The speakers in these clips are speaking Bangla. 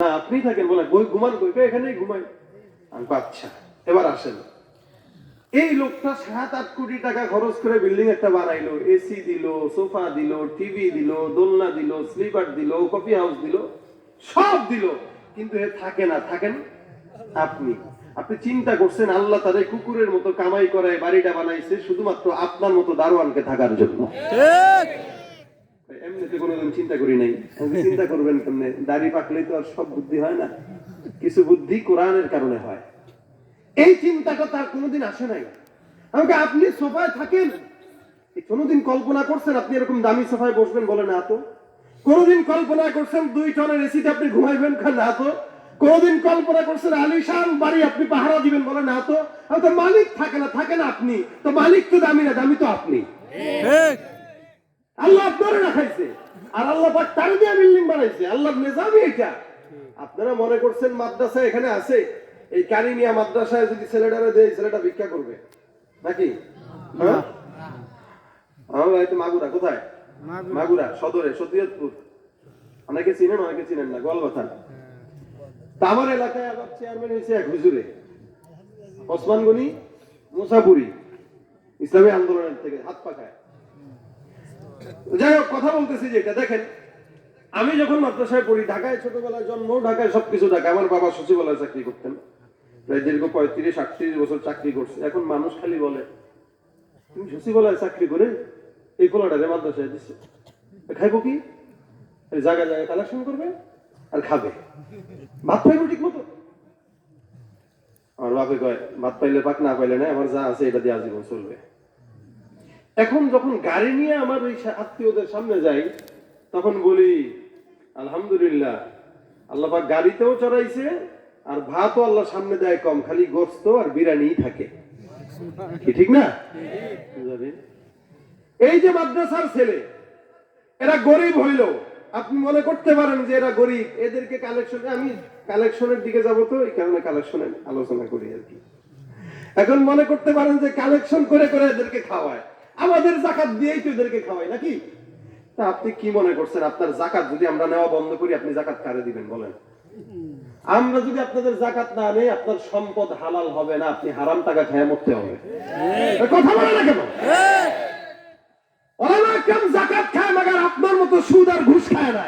না আপনি থাকেন, বলে ঘুমান কই? এখানেই ঘুমাই। আমি আচ্ছা এবার আসেন। এই লোকটা 7-8 কোটি টাকা খরচ করে বিল্ডিং একটা বানাইলো, এসি দিল, সোফা দিল, টিভি দিল, দোলনা দিল, স্লিপার দিল, কফি হাউস দিল, সব দিল, কিন্তু এ থাকে না। থাকেন আপনি। আপনি চিন্তা করছেন আল্লাহ তাদের কুকুরের মতো কামাই করে বাড়িটা বানাইছে শুধুমাত্র আপনার মতো দারোয়ানকে থাকার জন্য। এমনিতে কোনোদিন চিন্তা করি নাই। চিন্তা করবেন কেমনে? দাড়ি পাকলেই তো আর সব বুদ্ধি হয় না, কিছু বুদ্ধি কোরআনের কারণে হয়। এই চিন্তাটা তার কোনোদিন আসে নাই। আমাকে আপনি সোফায় থাকেন, কোনোদিন কল্পনা করছেন আপনি এরকম দামি সোফায় বসবেন? বলে না তো। কোনোদিন কল্পনা করছেন 2 টনের এসিতে আপনি ঘুমাইবেন? না তো। কোনোদিন কল্পনা করছেন আলিশান বাড়ি আপনি পাহারা দিবেন? বলে না তো। তো মালিক থাকে না, থাকেন আপনি। তো মালিক তো দামি না, দামি তো আপনি। আল্লাহ আপনারা রাখাইছে, আর আল্লাহ পাক তার দিয়ে বিল্ডিং বানাইছে। আল্লাহর নিজামই এটা। আপনারা মনে করছেন মাদ্রাসা এখানে আছে, এই কারিমিয়া মাদ্রাসায় যদি ছেলেটারে দেয়, ছেলেটা ভিক্ষা করবে নাকি? হ্যাঁ, ভাই তো মাগুরা। কোথায়? মাগুরা সদরে, সতিয়তপুর। অনেকে চিনেন, অনেকে চিনেন না, গোয়ালবাথা। তা আমার এলাকায় আবার চেয়ারম্যান হয়েছে এক হুজুরে, ওসমান গনি মুসাপুরি, ইসলামী আন্দোলনের থেকে হাত পাকায়। যাই হোক, কথা বলতেছি যেটা, দেখেন আমি যখন মাদ্রাসায় পড়ি, ঢাকায় ছোটবেলায় জন্ম, ঢাকায় সবকিছু ঢাকা। আমার বাবা সচিবালয়ে চাকরি করতেন, প্রায় দীর্ঘ 35-38 বছর চাকরি করছে। এখন মানুষ খালি বলে তুমি সচিবালয়ে চাকরি করে এই পোলাটারে মাদ্রাসায় দিচ্ছে, খাইবো কি? জায়গায় জায়গায় কালেকশন করবে আর খাবে, ভাত পাইবো ঠিক মতো? আমার বাপে কয় ভাত পাইলে পাক, না পাইলে না, আমার যা আছে এটা দিয়ে আজীবন চলবে। এখন যখন গাড়ি নিয়ে আমার ওই আত্মীয়দের সামনে যাই, তখন বলি আলহামদুলিল্লাহ, আল্লাহ পাক গাড়িতেও চড়াইছে, আর ভাতও আল্লাহ সামনে দেয় কম, খালি গোস্ত আর বিরিয়ানি থাকে। ঠিক না? এই যে মাদ্রাসার ছেলে, এরা গরিব হইল, আপনি মনে করতে পারেন যে এরা গরিব, এদেরকে কালেকশন, আমি কালেকশনের দিকে যাবো তো এই কারণে কালেকশনের আলোচনা করি আর কি। এখন মনে করতে পারেন যে কালেকশন করে করে এদেরকে খাওয়ায়, আমাদের জাকাত দিয়েই তো এদেরকে খাওয়ায় নাকি? তা আপনি কি মনে করছেন আপনার জাকাত যদি আমরা নেওয়া বন্ধ করি, আপনি জাকাত কারে দিবেন বলেন? আমরা যদি আপনাদের জাকাত না নেই, আপনার সম্পদ হালাল হবে না, আপনি হারাম টাকা খেয়ে মরতে হবে। কথা বলে না কেন? জাকাত খায়, মাগার আপনার মতো সুদ আর ঘুষ খায় না।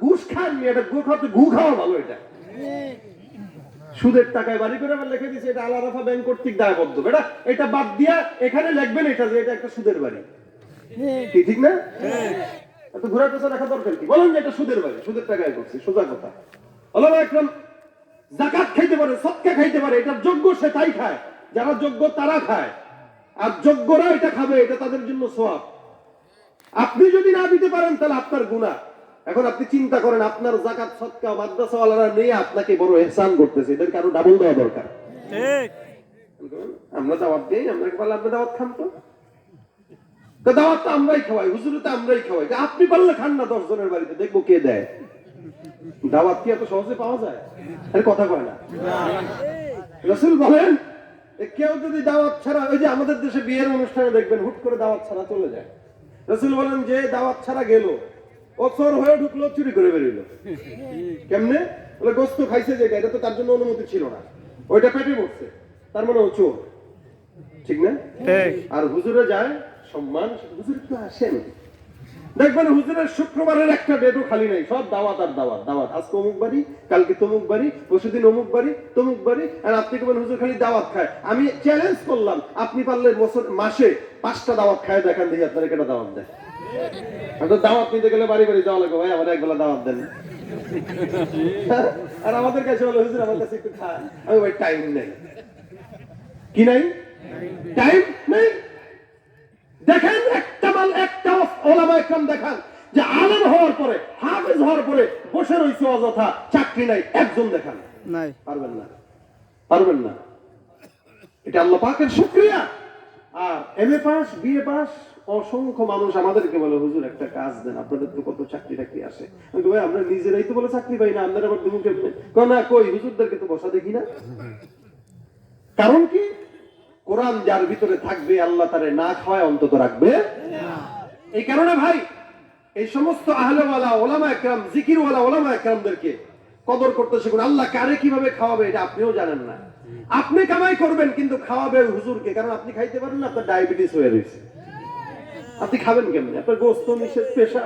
ঘুষ খাননি, এটা গু খাওয়া ভালো। এটা সুদের টাকায় বাড়ি করে আবার লিখে দিয়েছে এটা আল আরাফা ব্যাংক কর্তৃক দায়বদ্ধ। বেটা এটা বাদ দিয়া এখানে লিখবেন এটা যে এটা একটা সুদের বাড়ি। কি ঠিক না? এত ঘোরা টোসা রাখা দরকার কি? বলেন যে এটা সুদের বাড়ি, সুদের টাকায় করছি, সোজা কথা। আল্লাহ একদম জাকাত খাইতে পারে, সদকা খাইতে পারে, এটা যোগ্য সে তাই খায়, যারা যোগ্য তারা খায়, আর যোগ্যরা এটা খাবে, এটা তাদের জন্য সওয়াব। আপনি যদি না দিতে পারেন তাহলে আপনার গুনাহ। এখন আপনি চিন্তা করেন, আপনার জাকাত সদকা মাদ্রাসাওয়ালারা নিয়ে আপনাকে বড় ইহসান করতেছে, এদেরকে আরো ডাবল দেওয়া দরকার। ঠিক। আমরা দাওয়াত দিই, আমরা কি পারলে আপনি দাওয়াত খান তো? দাওয়াত তো আমরাই খাওয়াই, হুজুরে তো আমরাই খাওয়াই। আপনি পারলে খান না 10 জনের বাড়িতে, দেখবো কে দেয়। দাওয়াত কি এত সহজে পাওয়া যায়? আরে কথা কয় না। রাসূল বলেন কেউ যদি দাওয়াত ছাড়া, ওই যে আমাদের দেশে বিয়ের অনুষ্ঠানে দেখবেন হুট করে দাওয়াত ছাড়া চলে যায়। রাসূল বলেন যে দাওয়াত ছাড়া গেল, ও চোর হয়ে ঢুকলো, চুরি করে বেরিয়েলো। কেমনে? বলে গোস্ত খাইছে যেটা, এটা তো তার জন্য অনুমতি ছিল না, ওইটা পেটে পড়ছে, তার মানে ও চোর। ঠিক না? আর হুজুরে যায় সম্মান, হুজুর তো আসেন, দেখবেন হুজুরের শুক্রবারের একটা ডেটও খালি নাই, সব দাওয়াত আর দাওয়াত দাওয়াত। আজকে অমুক বাড়ি, কালকে তমুক বাড়ি, পরশুদিন অমুক বাড়ি, তমুক বাড়ি, আর আপনি কেমন হুজুর খালি দাওয়াত খায়। আমি চ্যালেঞ্জ করলাম, আপনি পারলে মাসে 5টা দাওয়াত খায় দেখান, দেখি আপনারা কেটা দাওয়াত দেয়। দাওয়াত নিতে গেলে বাড়ি বাড়ি যাওয়া লাগবে, ভাই আমার একবেলা দাওয়াত দেন। আর আমাদের কাছে বলে হুজুর আমার কাছে একটু খায়, আমি ভাই টাইম নেই। কি নাই? টাইম নেই। দেখেন একটা ওলামা একরাম দেখান যে আলেম হওয়ার পরে, হাফেজ হওয়ার পরে বসে রয়েছে অযথা, চাকরি নাই, একজন দেখান নাই। পারবেন না, পারবেন না। এটা আল্লাহ পাকের শুকরিয়া। আর এমএ পাস, বিএ পাস অসংখ্য মানুষ আমাদেরকে বলে হুজুর একটা কাজ দেন, আপনাদের তো কত চাকরি টাকরি আসে। ভাই আমরা নিজেরাই তো বলে চাকরি পাই না, আপনারা আবার তুমি কেমনে? না কই হুজুরদেরকে তো বসা দেখি না। কারণ কি? কোরআন যার ভিতরে থাকবে আল্লাহ তারে না খাওয়ায় অন্তত রাখবে। এই কারণে ভাই এই সমস্ত আহলেওয়ালা ওলামা একরাম, জিকিরওয়ালা ওলামা একরামদেরকে কদর করতে শিখুন। আল্লাহ কারে কিভাবে খাওয়াবে এটা আপনিও জানেন না। আপনি কামাই করবেন কিন্তু খাওয়াবে হুজুরকে, কারণ আপনি খাইতে পারেন না, আপনার ডায়াবেটিস হয়ে রয়েছে। আপনি খাবেন কেমনি? আপনার গোস্ত নিষেধ, পেশা,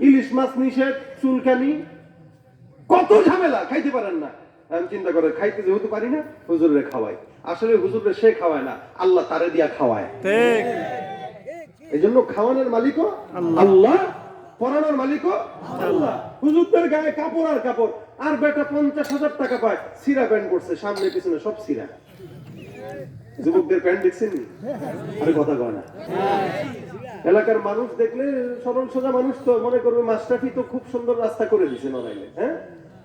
ইলিশ মাছ নিষেধ, চুলকানি, কত ঝামেলা, খাইতে পারেন না। আমি চিন্তা করে খাইতে যেহেতু পারি না, হুজুরে খাওয়াই। আসলে হুজুরে সে খাওয়ায় না, আল্লাহ তারে দিয়া খাওয়ায়। এই জন্য খাওয়ানোর মালিকও আল্লাহ, পরানোর মালিকও আল্লাহ। হুজুরদের গায়ে কাপড় আর কাপড়, আর বেটা 50,000 টাকা পায়, সিরা প্যান্ট করছে, সামনে পিছনে সব সিরা। যুবকদের প্যান্ট দেখছেন? আরে কথা কয় না। এলাকার মানুষ দেখলে সরল সোজা মানুষ তো মনে করবে মাস্টারফি তো খুব সুন্দর রাস্তা করে দিছে নড়াইলে, হ্যাঁ,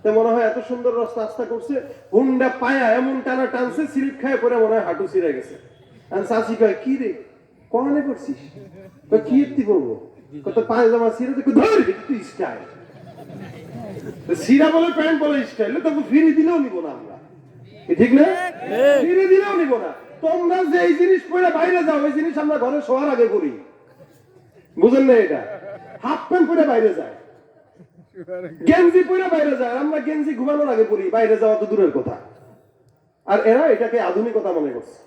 তো মনে হয় এত সুন্দর রাস্তা করছে, হুন্ডা পায়া এমন টানা টানছে, সিল্ক খায় পরে মনে হয় হাঁটু ছিঁড়ে গেছে। আর চাষি কয় কি রে কনে করছিস? কি এত্তি করবো? কত পায়জামা ছিঁড়ে তো ধর তুই স্টাইল, সিরা বলে প্যান্ট বলে স্টাইল, তবু ফিরে দিলেও নিব না আমরা, ঠিক না? ফিরে দিলেও নিব না। তোমরা যে এই জিনিস পরে বাইরে যাও, ওই জিনিস আমরা ঘরে শোয়ার আগে করি, বুঝেন না? এটা হাফ প্যান্ট পরে বাইরে যায়, গেঞ্জি পরে বাইরে যায়, আমরা গেঞ্জি ঘুমানোর আগে পরি, বাইরে যাওয়া তো দূরের কথা। আর এরা এটাকে আধুনিকতা মনে করছে।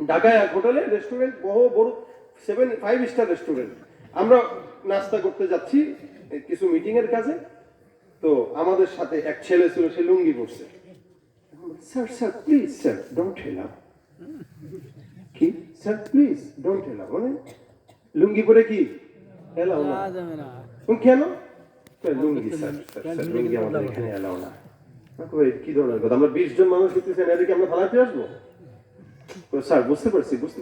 ঢাকায় এক হোটেলে রেস্টুরেন্ট, বড় 5 স্টার রেস্টুরেন্ট, আমরা নাস্তা করতে যাচ্ছি কিছু মিটিং এর কাজে। তো আমাদের সাথে এক ছেলে ছিল, সে লুঙ্গি পরছে। Sir sir please sir don't হেলাও। কি স্যার প্লিজ ডোন্ট হেলাও মানে লুঙ্গি পরে কি হেলাও না? কেন? লুঙ্গি স্যার, স্যার লুঙ্গি আমাদের এখানে এলাও না। কি ধরনের কথা? আমরা 20 জন মানুষ হইতেছেন, এদিকে আমরা ফালাতে আসবো? স্যার বুঝতে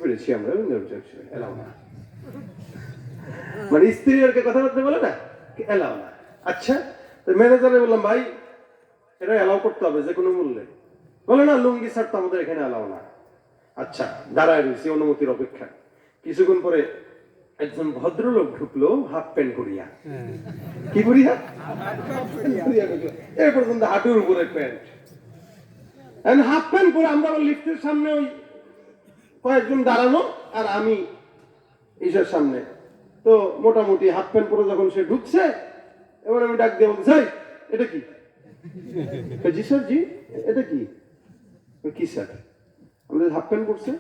পেরেছি আমরা এলাও না, মানে স্ত্রী আর কথাবার্তা বলে না, এলাও না। আচ্ছা, ম্যানেজারে বললাম ভাই এটা এলাও করতে হবে যে কোনো মূল্যে। বলে না লুঙ্গি স্যার তো আমাদের এখানে এলাও না। আচ্ছা, দাঁড়ায় রয়েছি অনুমতির অপেক্ষা। কিছুক্ষণ পরে একজন ভদ্রলোক ঢুকলো হাফ প্যান্ট করিয়া। কি করিয়া? এ পর্যন্ত হাঁটুর উপরে প্যান্ট, হাফ প্যান্ট পরে। আমরা লিফটের সামনে ওই কয়েকজন দাঁড়ানো, আর আমি ঈশার সামনে। তো মোটামুটি হাফ প্যান্ট পরে যখন সে ঢুকছে, এবার আমি ডাক দিয়ে বলছি এটা কি? জি স্যার, জি এটা কি? কি স্যার? আমাদের হাফ প্যান্ট পরছে।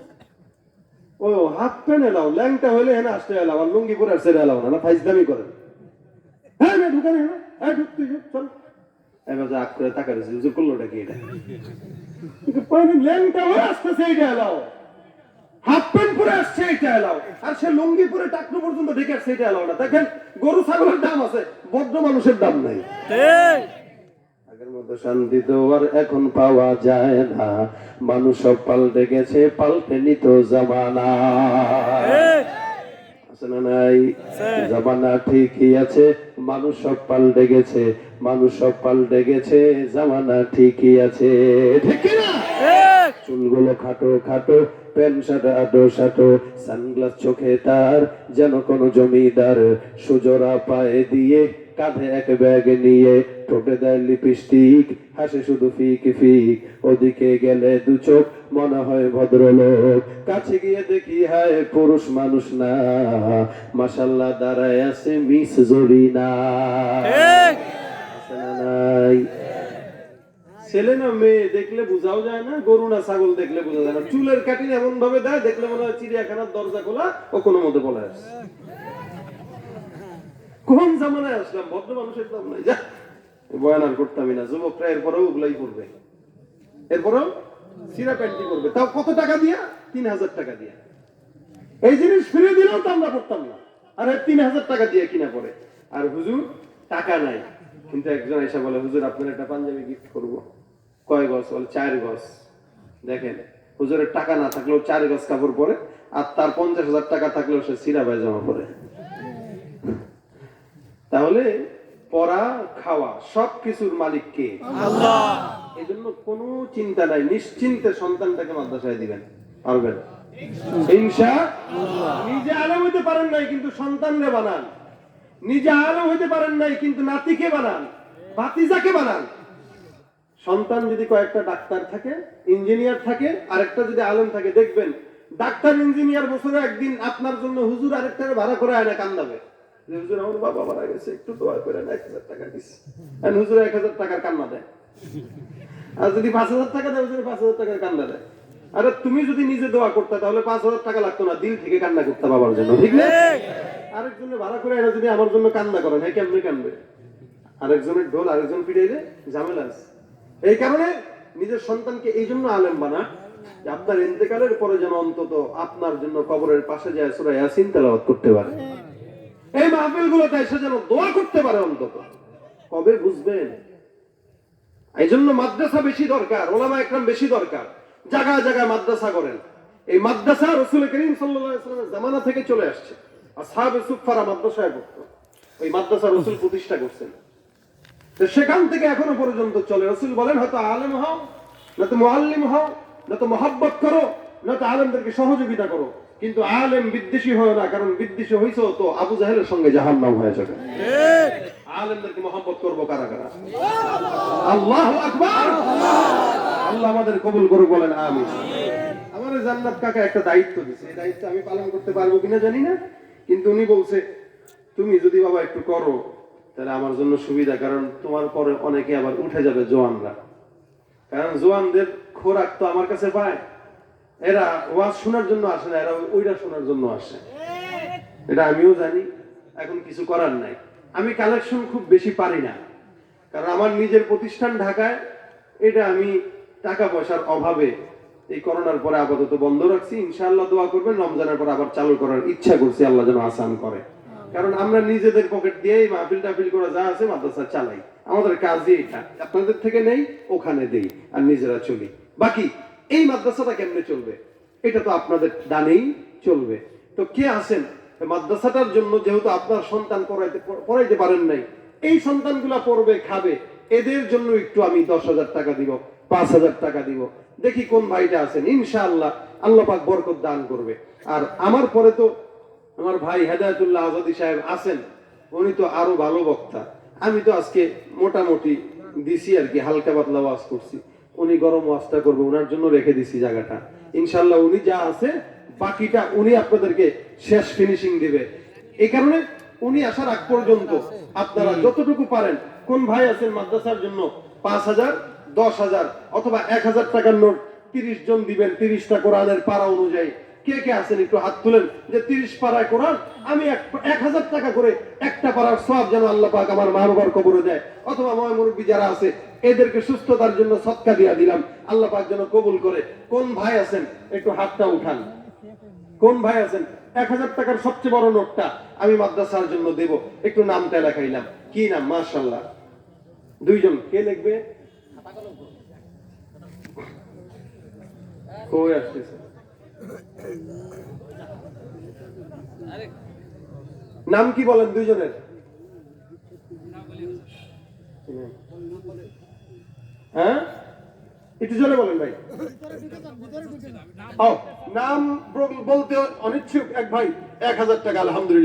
ও হাফ প্যান্ট এলাও, ল্যাংটা হইলে হ্যাঁ আসতে এলাও, আর লুঙ্গি পরে আসতে এলাও না, ফাইজদামি করেন। হ্যাঁ না ঢুকানে, হ্যাঁ ঢুকতে চল। এবার আগ করে টাকা দিয়েছে, হুজুর করলোটা কি এটা? ল্যাংটা হয়ে আসতেছে এইটা এলাও, হাফ প্যান্ট পরে আসছে এটা এলাও, আর সে লুঙ্গি পরে টাকনো পর্যন্ত ঢেকে আসছে এটা এলাও না। দেখেন গরু ছাগলের দাম আছে, বদ্ধ মানুষের দাম নাই। আগের মতো শান্তি তো আর এখন পাওয়া যায় না, মানুষ সব পাল্টে গেছে, পাল্টেনি তো জামানা। আছে না নাই? জামানা ঠিকই আছে, মানুষ সব পাল্টে গেছে, মানুষ সব পাল্টে গেছে, জামানা ঠিকই আছে, ঠিক না? চুলগুলো খাটো খাটো, প্যান্ট শার্ট আটো শাটো, সানগ্লাস চোখে তার যেন কোনো জমিদার, সুজোড়া পায়ে দিয়ে, কাঁধে এক ব্যাগ নিয়ে, ঠোঁটে দেয় লিপস্টিক, হাসে শুধু ফিক ফিক, ওদিকে গেলে দু চোখ মনে হয় ভদ্রলোক, কাছে গিয়ে দেখি হায় পুরুষ মানুষ না, মাশাআল্লাহ দাঁড়ায় আছে মিস জরিনা। আছে না নাই? ছেলে না মেয়ে দেখলে বোঝাও যায় না, গরু না ছাগল দেখলে বোঝা যায় না। চুলের কাটিং এমন ভাবে দেয়, দেখলে মনে হয় চিড়িয়াখানার দরজা খোলা, ও কোনো মতে বলে আসছে। কোন জামানায় আসলাম? ভদ্র মানুষের দাম নাই। যা বয়ান আর করতামই না। যুবকরা এরপরেও ওগুলাই করবে, এরপরেও সিরা প্যান্টি করবে, তাও কত টাকা দিয়া? 3,000 টাকা দিয়া। এই জিনিস ফিরে দিলেও তো আমরা করতাম না, আর 3,000 টাকা দিয়ে কিনা পড়ে। আর হুজুর টাকা নাই, কিন্তু একজন এসে বলে হুজুর আপনার একটা পাঞ্জাবি গিফট করবো। কয় গজ? বলে 4 গজ। দেখেন হুজুরের টাকা না থাকলেও 4 গজ কাপড় পরে, আর তার 50,000 টাকা থাকলেও সে সিরা পায়জামা পরে। তাহলে পড়া খাওয়া সবকিছুর মালিক কে? আল্লাহ। এই জন্য কোনো চিন্তা নাই, নিশ্চিন্তে সন্তানটাকে মাদ্রাসায় দিবেন, পারবেন ইনশাআল্লাহ। নিজে আলেম হইতে পারেন নাই কিন্তু সন্তানরে বানান, নিজে আলেম হইতে পারেন নাই কিন্তু নাতিকে বানান, ভাতিজাকে বানান। সন্তান যদি কয়েকটা ডাক্তার থাকে, ইঞ্জিনিয়ার থাকে, আরেকটা যদি আলেম থাকে, দেখবেন ডাক্তার ইঞ্জিনিয়ার বছরে একদিন আপনার জন্য হুজুর আরেকটারে ভাড়া করে আয়না কান্দাবে, যে হুজুর আমার বাবা মারা গেছে, একটু দোয়া করেন, 1000 টাকা দিছি। আর হুজুর 1000 টাকার কান্না দেয়। আর যদি 5000 টাকা দেয়, হুজুর 5000 টাকার কান্না দেয়। আরে তুমি যদি নিজে দোয়া করতে তাহলে 5000 টাকা লাগতো না, দিল থেকে কান্না করতে বাবার জন্য, ঠিক না? আরেকজনের ভাড়া করে এরা যদি আমার জন্য কান্না করেন, হ্যাঁ কেমনে কান্দবে? আরেকজনের ঢোল আরেকজন পিটাইলে ঝামেলা আছে। এই কারণে নিজের সন্তানকে এই জন্য আলেম বানা, যে আপনার ইন্তেকালের পরে যেন অন্তত আপনার জন্য কবরের পাশে যায় সূরা ইয়াসিন তেলাওয়াত করতে পারে, এই মাহফিলগুলোতে এসে যেন দোয়া করতে পারে অন্তত। কবে বুঝবেন? এই জন্য মাদ্রাসা বেশি দরকার, ওলামা একরাম বেশি দরকার। জায়গায় জায়গায় মাদ্রাসা করেন। এই মাদ্রাসা রাসূল করিম সাল্লাল্লাহু আলাইহি ওয়াসাল্লামের জামানা থেকে চলে আসছে। আসহাবে সুফফারা মাদ্রাসায় পড়তো, ওই মাদ্রাসা রাসূল প্রতিষ্ঠা করছেন। তো সেখান থেকে এখনো পর্যন্ত চলে। রাসূল বলেন, হয়তো আলেম হও, না তো মুআল্লিম হও, না তো মহব্বত করো, না তো আলেমদেরকে সহযোগিতা করো, কিন্তু আলেম বিদ্বেষী হয় না, কারণ বিদ্বেষী হইছো তো আবু জাহেলের সঙ্গে জাহান্নাম হয়ে যাবে। আলেমদেরকে মহব্বত করবো কারা কারা? আল্লাহু আকবার। আল্লাহ আমাদের কবুল করুক, বলেন আমিন। আমার জান্নাত কাকা একটা দায়িত্ব দিয়েছে, এই দায়িত্ব আমি পালন করতে পারবো কিনা জানি না, কিন্তু উনি বলছে তুমি যদি বাবা একটু করো তাহলে আমার জন্য সুবিধা, কারণ তোমার পরে অনেকে আবার উঠে যাবে জোয়ানরা, কারণ জোয়ানদের খোরাক তো আমার কাছে পায়। এরা ওয়াজ শোনার জন্য আসে না, এরা ওইটা শোনার জন্য আসে, এটা আমিও জানি। এখন কিছু করার নাই। আমি কালেকশন খুব বেশি পারি না, কারণ আমার নিজের প্রতিষ্ঠান ঢাকায়, এটা আমি টাকা পয়সার অভাবে এই করোনার পরে আপাতত বন্ধ রাখছি। ইনশাআল্লাহ দোয়া করবেন, রমজানের পর আবার চালু করার ইচ্ছা করছি, আল্লাহ যেন আসান করে। কারণ আমরা নিজেদের পকেট দিয়ে মাহফিল টাফিল করে যা আছে মাদ্রাসা চালাই, আমাদের কাজই এটা। আপনাদের থেকে নেই, ওখানে দেই, আর নিজেরা চলি। বাকি এই মাদ্রাসাটা কেমনে চলবে, এটা তো আপনাদের দানেই চলবে। তো কে আছেন মাদ্রাসাটার জন্য, যেহেতু আপনার সন্তান পড়াইতে পারেন নাই, এই সন্তানগুলা পড়বে, খাবে, এদের জন্য একটু আমি 10,000 টাকা দিব, 5,000 টাকা দিব। দেখি কোন ভাইটা আছেন, ইনশাআল্লাহ আল্লাহ পাক বরকত দান করবে। আর আমার পরে তো আমার ভাই হেদায়েতুল্লাহ আজাদী সাহেব আছেন, উনি তো আরো ভালো বক্তা। আমি তো আজকে মোটামুটি দিছি আর কি, হালকা পাতলা ওয়াজ করছি। উনি গরম ওয়াজটা করবে, ওনার জন্য রেখে দিছি জায়গাটা। ইনশাআল্লাহ উনি যা আছে বাকিটা উনি আপনাদেরকে শেষ ফিনিশিং দিবে। এই কারণে উনি আসার আগ পর্যন্ত আপনারা যতটুকু পারেন, কোন ভাই আছেন মাদ্রাসার জন্য 5,000, 10,000 অথবা 1,000 টাকার নোট 30 জন দিবেন, 30টা কোরআনের পারা অনুযায়ী। কে কে আছেন একটু হাত তুলেন, যে 30 পারায় কোরআন আমি 1,000 টাকা করে একটা পারার সওয়াব যেন আল্লাহ পাক আমার মা বাবার কবরে দেয়, অথবা ময় মুরব্বী যারা আছে এদেরকে সুস্থতার জন্য সদকা দিয়া দিলাম, আল্লাহ পাক যেন কবুল করে। কোন ভাই আছেন একটু হাতটা উঠান। কোন ভাই আছেন 1,000 টাকার সবচেয়ে বড় নোটটা আমি মাদ্রাসার জন্য দেব, একটু নামটা লেখাইলাম। কি নাম? মাশাআল্লাহ। দুইজন কে লিখবে? কই আসতেছে? নাম কি বলেন দুইজনের? হ্যাঁ, একটু জোরে বলেন ভাই। নাম বলতে অনিচ্ছুক এক ভাই 1,000 টাকা, আলহামদুলিল্লাহ।